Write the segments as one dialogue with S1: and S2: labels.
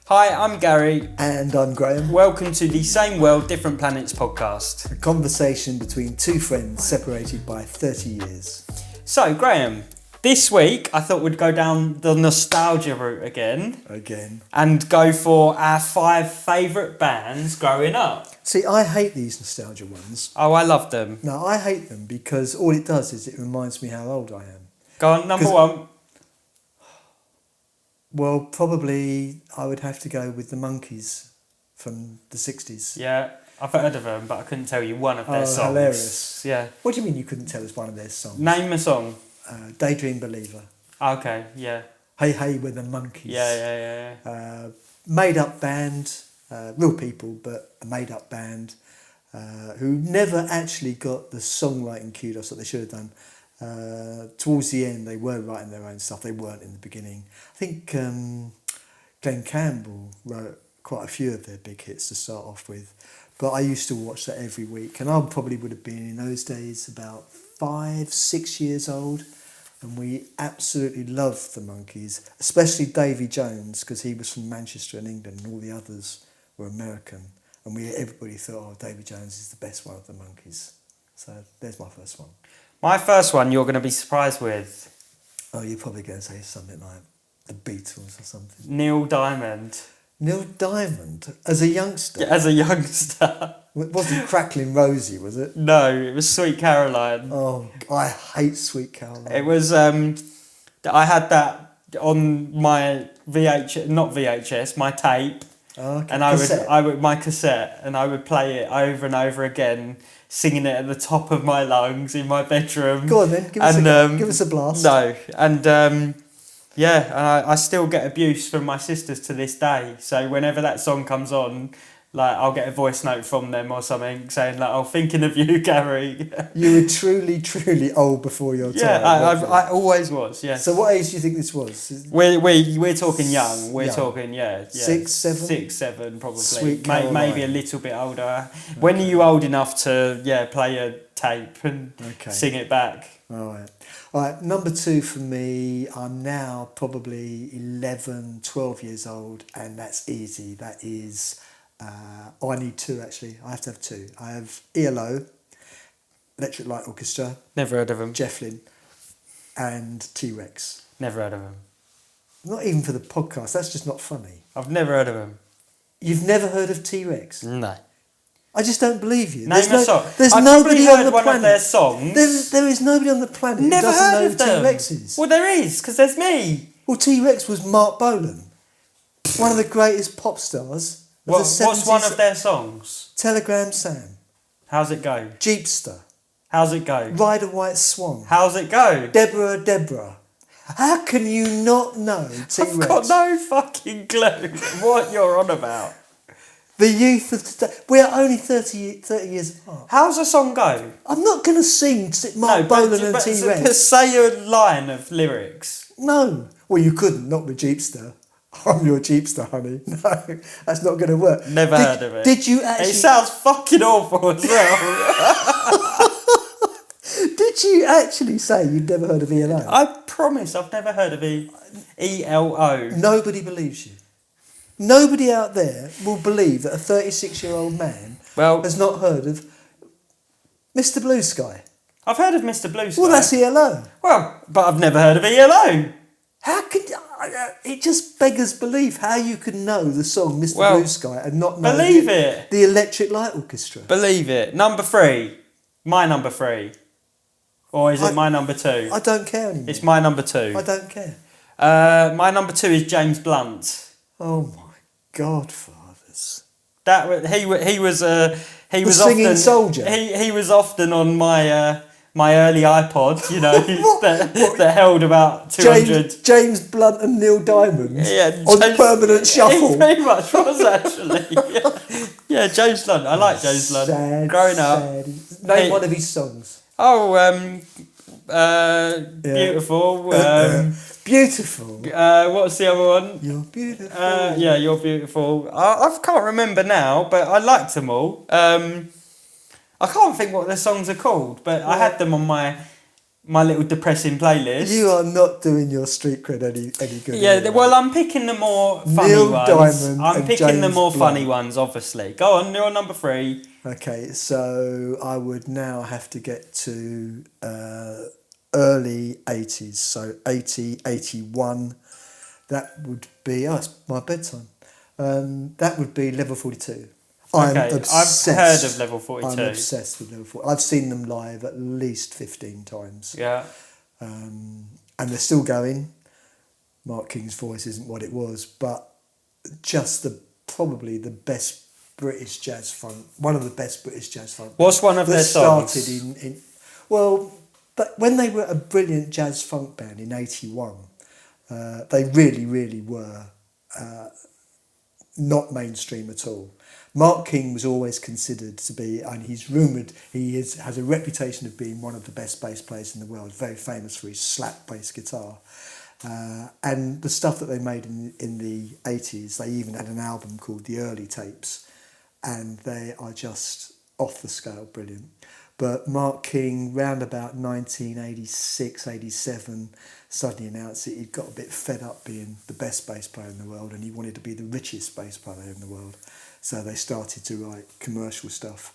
S1: Hi, I'm Gary.
S2: And I'm Graeme.
S1: Welcome to the Same World, Different Planets podcast.
S2: A conversation between two friends separated by 30 years.
S1: So, Graeme, this week I thought we'd go down the nostalgia route again. And go for our 5 favourite bands growing up.
S2: See, I hate these nostalgia ones.
S1: Oh, I love them.
S2: No, I hate them because all it does is it reminds me how old I am.
S1: Go on, number 1.
S2: Well, probably I would have to go with the Monkees from the 60s.
S1: Yeah, I've heard of them, but I couldn't tell you one of their songs.
S2: Hilarious.
S1: Yeah.
S2: What do you mean you couldn't tell us one of their songs?
S1: Name a song.
S2: Daydream Believer.
S1: Okay, yeah.
S2: Hey Hey We're the Monkees.
S1: Yeah.
S2: Made up band, real people, but a made up band who never actually got the songwriting kudos that they should have done. Towards the end, they were writing their own stuff. They weren't in the beginning. I think Glenn Campbell wrote quite a few of their big hits to start off with. But I used to watch that every week, and I probably would have been in those days about 5-6 years old, and we absolutely loved the Monkees, especially Davy Jones, because he was from Manchester in England, and all the others were American, and everybody thought, oh, Davy Jones is the best one of the Monkees. So there's my first one.
S1: My first one you're going to be surprised with.
S2: Oh, you're probably going to say something like the Beatles or something.
S1: Neil Diamond.
S2: Neil Diamond? As a youngster?
S1: Yeah, as a youngster.
S2: It wasn't Crackling Rosie, was it?
S1: No, it was Sweet Caroline.
S2: Oh, I hate Sweet Caroline.
S1: It was, I had that on my VHS, my tape.
S2: Oh, okay.
S1: And my cassette, and I would play it over and over again, singing it at the top of my lungs in my bedroom.
S2: Go on then, give us a blast.
S1: No, and I still get abuse from my sisters to this day. So whenever that song comes on, like I'll get a voice note from them or something saying like, "Oh, thinking of you, Gary."
S2: You were truly, truly old before your time.
S1: Yeah, I always was. Yeah.
S2: So what age do you think this was?
S1: We're talking young. We're talking
S2: 6, 7?
S1: 6, 7, probably.
S2: Sweet
S1: Maybe a little bit older. Okay. When are you old enough to play a tape and sing it back?
S2: All right. Number 2 for me. I'm now probably 11, 12 years old, and that's easy. That is. I need 2 actually. I have to have 2. I have ELO, Electric Light Orchestra.
S1: Never heard of them.
S2: Jeff Lynne, and T-Rex.
S1: Never heard of them.
S2: Not even for the podcast. That's just not funny.
S1: I've never heard of them.
S2: You've never heard of T-Rex?
S1: No.
S2: I just don't believe you.
S1: Name a song.
S2: There's
S1: I've
S2: nobody on the
S1: one
S2: planet.
S1: Of their songs.
S2: There is nobody on the planet who doesn't know who T-Rex is.
S1: Well, there is, because there's me.
S2: Well, T-Rex was Mark Bolan, one of the greatest pop stars.
S1: What's one of their songs?
S2: Telegram Sam.
S1: How's it go?
S2: Jeepster.
S1: How's it go?
S2: Ride a White Swan.
S1: How's it go?
S2: Deborah. How can you not know T-Rex?
S1: I've got no fucking clue what you're on about.
S2: The youth of today. We are only 30 years apart.
S1: How's a song go?
S2: I'm not going to sing Mark Bolan and T-Rex.
S1: But say a line of lyrics.
S2: No. Well, you couldn't, not with Jeepster. I'm your Jeepster, honey. No, that's not going to work.
S1: Never heard of it.
S2: Did you actually...
S1: It sounds fucking awful as well.
S2: Did you actually say you'd never heard of ELO?
S1: I promise I've never heard of ELO.
S2: Nobody believes you. Nobody out there will believe that a 36-year-old man has not heard of Mr. Blue Sky.
S1: I've heard of Mr. Blue Sky.
S2: Well, that's ELO.
S1: Well, but I've never heard of ELO.
S2: How could... It just beggars belief how you could know the song Mr. Blue Sky and not know the Electric Light Orchestra.
S1: Believe it. Number 3. My number 3. Or is it my number 2?
S2: I don't care anymore.
S1: It's my number 2.
S2: I don't care.
S1: My number 2 is James Blunt.
S2: Oh my Godfathers.
S1: He was
S2: singing
S1: often,
S2: soldier.
S1: He was often on my my early iPod, you know, that held about 200.
S2: James Blunt and Neil Diamond on permanent shuffle.
S1: He pretty much was actually. Yeah, James Blunt. I like James Blunt. Growing up.
S2: Name one of his songs.
S1: Oh, Beautiful.
S2: Beautiful.
S1: What's the other one?
S2: You're beautiful.
S1: Yeah, You're Beautiful. I can't remember now, but I liked them all. I can't think what their songs are called, but I had them on my my little depressing playlist.
S2: You are not doing your street cred any good.
S1: Yeah,
S2: anyway.
S1: well, I'm picking the more funny
S2: Neil
S1: ones.
S2: Diamond
S1: I'm
S2: and
S1: picking the
S2: James
S1: more
S2: Blunt.
S1: funny ones, obviously. Go on, you're number 3.
S2: Okay, so I would now have to get to early 80s, so 80, 81. That would be, it's my bedtime. That would be Level 42. I'm
S1: Okay,
S2: obsessed.
S1: I've heard of Level 42.
S2: I'm obsessed with Level 42. I've seen them live at least 15 times.
S1: Yeah.
S2: And they're still going. Mark King's voice isn't what it was, but just probably the best British jazz funk, one of the best British jazz funk.
S1: What's one of their songs?
S2: Started but when they were a brilliant jazz funk band in 81, they really, really were not mainstream at all. Mark King was always considered to be, and he's rumoured, has a reputation of being one of the best bass players in the world, very famous for his slap bass guitar. And the stuff that they made in the 80s, they even had an album called The Early Tapes, and they are just off the scale brilliant. But Mark King, round about 1986, 87, suddenly announced that he'd got a bit fed up being the best bass player in the world and he wanted to be the richest bass player in the world. So they started to write commercial stuff,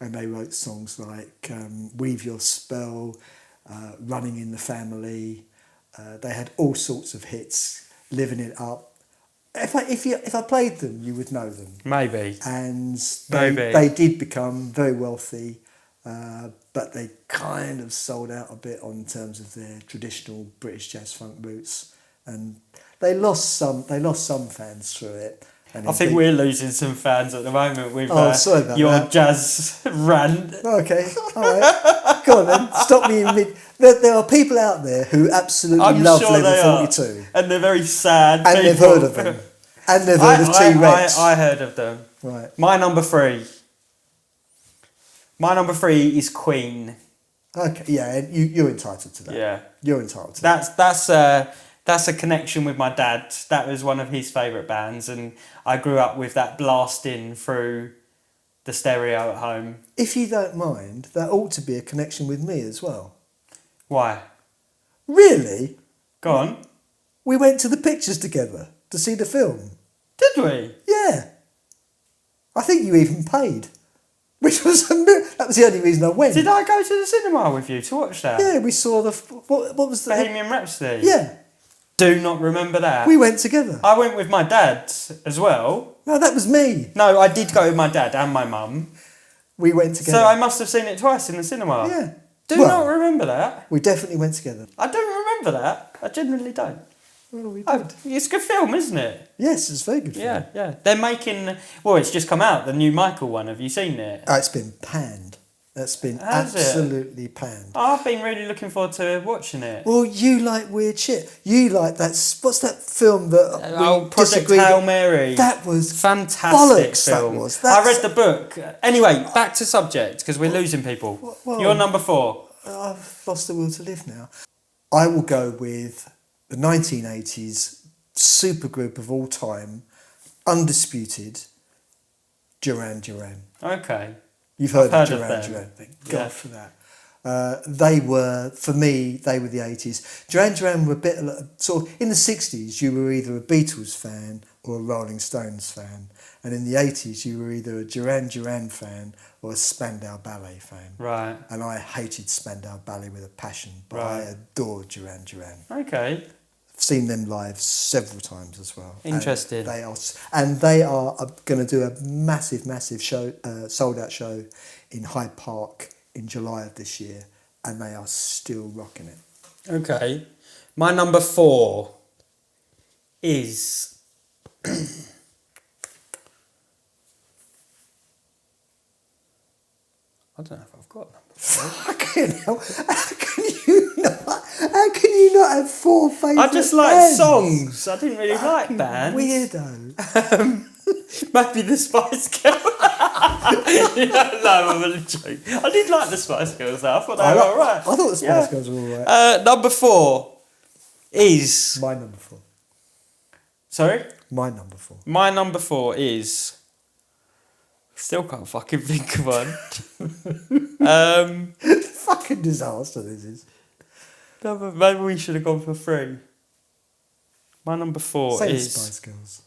S2: and they wrote songs like Weave Your Spell, Running in the Family. They had all sorts of hits, Living It Up. If I played them, you would know them.
S1: Maybe.
S2: And
S1: Maybe.
S2: they did become very wealthy, but they kind of sold out a bit on terms of their traditional British jazz funk roots, and they lost some fans through it. And
S1: I think we're losing some fans at the moment with
S2: sorry about
S1: your
S2: that.
S1: jazz rant.
S2: Okay, all right. Go on then. Stop me in mid. There are people out there who absolutely love Level 42.
S1: And they're very sad.
S2: And they've heard of them. And they've heard of T-Rex.
S1: I heard of them.
S2: Right.
S1: My number 3. My number 3 is Queen.
S2: Okay, yeah, you're entitled to that.
S1: Yeah.
S2: You're entitled to that.
S1: That's a connection with my dad. That was one of his favourite bands, and I grew up with that blasting through the stereo at home.
S2: If you don't mind, that ought to be a connection with me as well.
S1: Why?
S2: Really?
S1: Go on.
S2: We went to the pictures together to see the film.
S1: Did we?
S2: Yeah. I think you even paid. Which was that was the only reason I went.
S1: Did I go to the cinema with you to watch that?
S2: Yeah, we saw what was the
S1: Bohemian Rhapsody?
S2: Yeah.
S1: Do not remember that.
S2: We went together.
S1: I went with my dad as well.
S2: No, that was me.
S1: No, I did go with my dad and my mum.
S2: We went together.
S1: So I must have seen it twice in the cinema.
S2: Yeah.
S1: Do not remember that.
S2: We definitely went together.
S1: I don't remember that. I genuinely don't.
S2: Well, we did.
S1: It's a good film, isn't it?
S2: Yes, it's a very good film.
S1: Yeah, yeah. They're making... Well, it's just come out, the new Michael one. Have you seen it?
S2: It's been panned. That's been
S1: Has it?
S2: absolutely panned.
S1: I've been really looking forward to watching it.
S2: Well, you like weird shit. You like that... What's that film that we
S1: Project
S2: disagreed?
S1: Hail Mary.
S2: That was
S1: fantastic
S2: bollocks,
S1: film.
S2: that was.
S1: I read the book. Anyway, back to subject, because we're losing people.
S2: Well,
S1: You're number 4.
S2: I've lost the will to live now. I will go with the 1980s supergroup of all time, undisputed, Duran Duran.
S1: Okay.
S2: You've heard of
S1: of
S2: Duran
S1: them.
S2: Duran. Thank God
S1: Yeah.
S2: for that. They were the 80s. Duran Duran were a bit sort of, in the 60s you were either a Beatles fan or a Rolling Stones fan, and in the 80s you were either a Duran Duran fan or a Spandau Ballet fan.
S1: Right.
S2: And I hated Spandau Ballet with a passion, but
S1: Right.
S2: I adored Duran Duran.
S1: Okay.
S2: I've seen them live several times as well.
S1: Interesting.
S2: And they are going to do a massive show, sold out show in Hyde Park in July of this year, and they are still rocking it.
S1: Okay. My number 4 is... I don't know if I've got a number 4.
S2: Fucking hell! How can you not have 4 favourite
S1: I just like
S2: bands?
S1: songs. I didn't really like bands.
S2: Weirdo.
S1: Maybe the Spice Girls. No, I'm only joking. I did like the Spice Girls though. I thought they were alright.
S2: I thought the Spice Girls were alright.
S1: Number 4 is...
S2: My number 4.
S1: Sorry?
S2: My number 4.
S1: My number 4 is... Still can't fucking think of one.
S2: Fucking disaster this is.
S1: No, but maybe we should have gone for 3. My number 4
S2: Say the
S1: is...
S2: Spice Girls.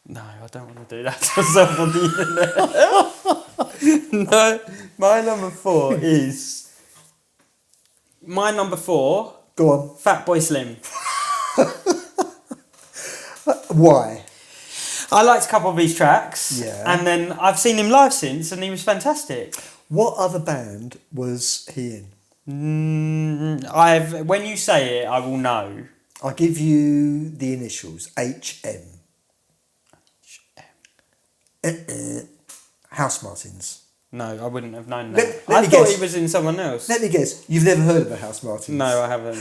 S1: No, I don't want to do that to myself on the internet. No, my number 4 is... My number 4...
S2: Go on.
S1: Fatboy Slim.
S2: Why?
S1: I liked a couple of his tracks.
S2: Yeah.
S1: And then I've seen him live since and he was fantastic.
S2: What other band was he in?
S1: When you say it, I will know.
S2: I'll give you the initials. HM. House Martins.
S1: No, I wouldn't have known that.
S2: Let
S1: I
S2: me
S1: thought
S2: guess.
S1: he was in someone else.
S2: Let me guess. You've never heard of the House Martins?
S1: No, I haven't.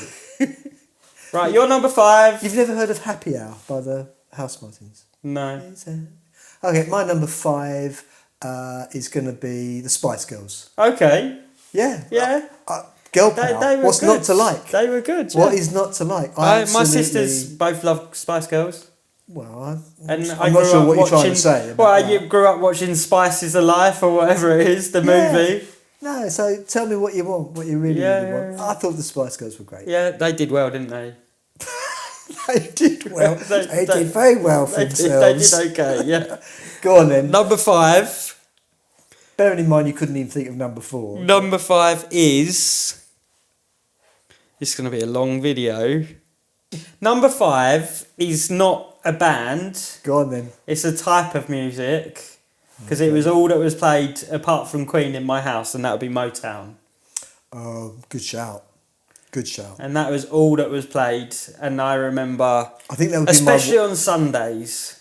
S1: Right, you're number 5.
S2: You've never heard of Happy Hour by the House Martins?
S1: No.
S2: Okay, my number 5 is going to be the Spice Girls.
S1: Okay.
S2: Yeah.
S1: Yeah.
S2: Girl power.
S1: They were
S2: What's
S1: good.
S2: not to like?
S1: They were good.
S2: What
S1: yeah.
S2: is not to like?
S1: My
S2: Absolutely-
S1: sisters both love Spice Girls.
S2: Well,
S1: And
S2: I'm not sure what you're trying to say. about
S1: Well,
S2: that.
S1: you grew up watching Spice is Alive or whatever it is, the
S2: Yeah.
S1: movie.
S2: No, so tell me what you want, what you really,
S1: Yeah,
S2: really want.
S1: yeah,
S2: I thought the Spice Girls were great.
S1: Yeah, they did well, didn't they?
S2: They did well.
S1: They-
S2: they
S1: they-
S2: did very well for
S1: They
S2: themselves.
S1: did okay, yeah.
S2: Go on then.
S1: Number 5.
S2: Bearing in mind you couldn't even think of number 4.
S1: Number 5 is... It's going to be a long video. Number 5 is not a band.
S2: Go on then.
S1: It's a type of music. Because it was all that was played apart from Queen in my house, and that would be Motown.
S2: Oh, good shout. Good shout.
S1: And that was all that was played. And I remember,
S2: I think that would
S1: especially
S2: be
S1: on Sundays.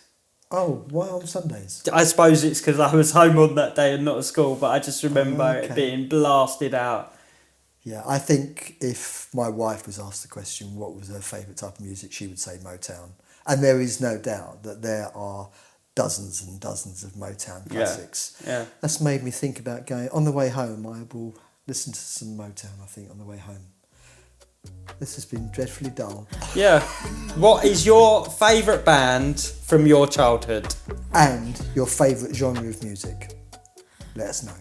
S2: Oh, why on Sundays?
S1: I suppose it's because I was home on that day and not at school, but I just remember it
S2: Okay.
S1: being blasted out.
S2: Yeah, I think if my wife was asked the question what was her favourite type of music, she would say Motown. And there is no doubt that there are dozens and dozens of Motown classics.
S1: Yeah.
S2: That's made me think about going, on the way home, I will listen to some Motown, I think, on the way home. This has been dreadfully dull.
S1: Yeah. What is your favourite band from your childhood?
S2: And your favourite genre of music? Let us know.